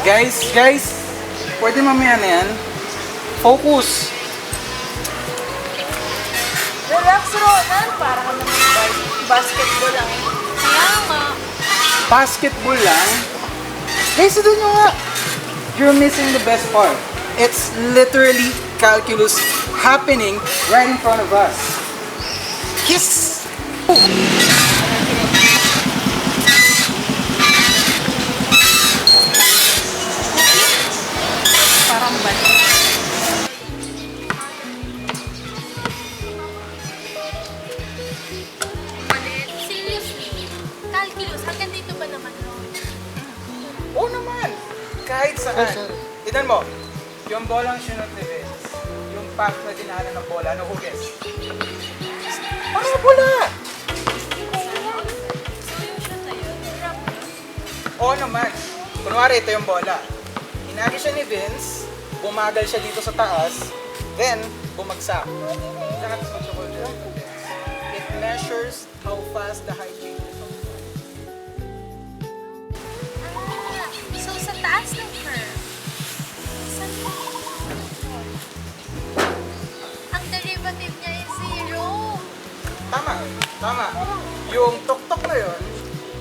Guys, pwede mamaya na yan. Focus. Relax, Ronan. Para ka naman basketball lang. Kaya nga. Basketball lang. Guys, doon nyo nga. You're missing the best part. It's literally calculus happening right in front of us. Yes! Parang ba? Seriously, calculus, hanggang dito ba naman, Ron? Oo naman. Kahit saan. Tignan mo. Yung bolang sinunod ni Vince. Yung path na dinaanan ng bola. Ano hugis? Ano bola? Oo naman. Kunwari, ito yung bola. Hinagi siya ni Vince, bumagal siya dito sa taas, then bumagsak. That's what you call derivatives. It measures how fast the height changes. So, sa taas ng curve, ang derivative niya is 0. Tama. Yung tuktok na yun,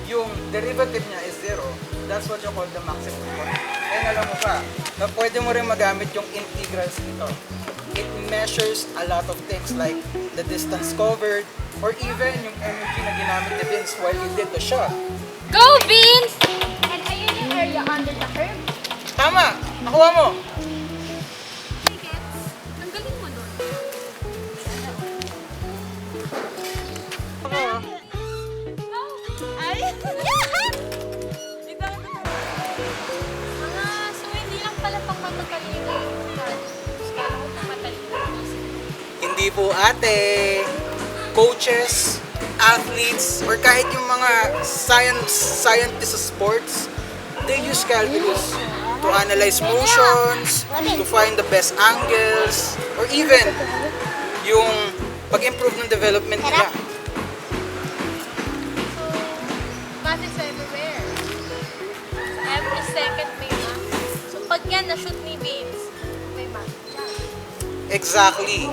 yung derivative niya is 0. That's what you call the maximum point. And alam mo pa, na pwede mo rin magamit yung integrals nito. It measures a lot of things like the distance covered or even yung energy na ginamit ni Vince while he did the shot. Go, Vince! And ayun yung area under the curve. Tama! Nakuha mo! Ang galing mo nun. Ay! So hindi lang pala pang matatalino yung calculus. Kala ko pang matalino. Hindi po ate. Coaches, athletes, or kahit yung mga scientists sa sports, they use calculus to analyze motions, to find the best angles, or even yung pag-improve ng development nila. Math is everywhere. So every second may math. So pag yan na-shoot ni Vince, may math dyan. Exactly.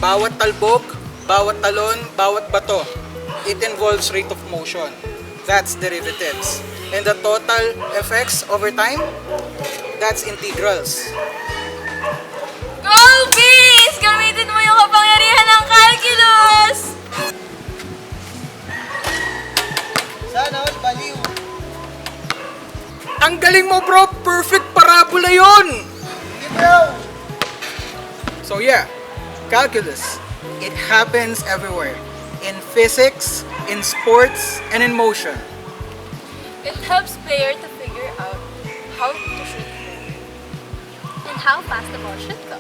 Bawat talbog, bawat talon, bawat bato, it involves rate of motion. That's derivatives. And the total effects over time, that's integrals. Go, Vince! Gamitin mo yung kapangyarihan ng calculus! Sana all baliw. Ang galing mo bro! Perfect parabola yon! Hindi bro. So yeah, calculus. It happens everywhere. In physics, in sports, and in motion. It helps player to figure out how to shoot And how fast the ball should go.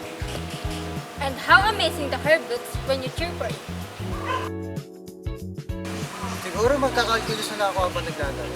and how amazing the curve looks when you cheer for it. Siguro magkakalculus na ako habang naglalaro.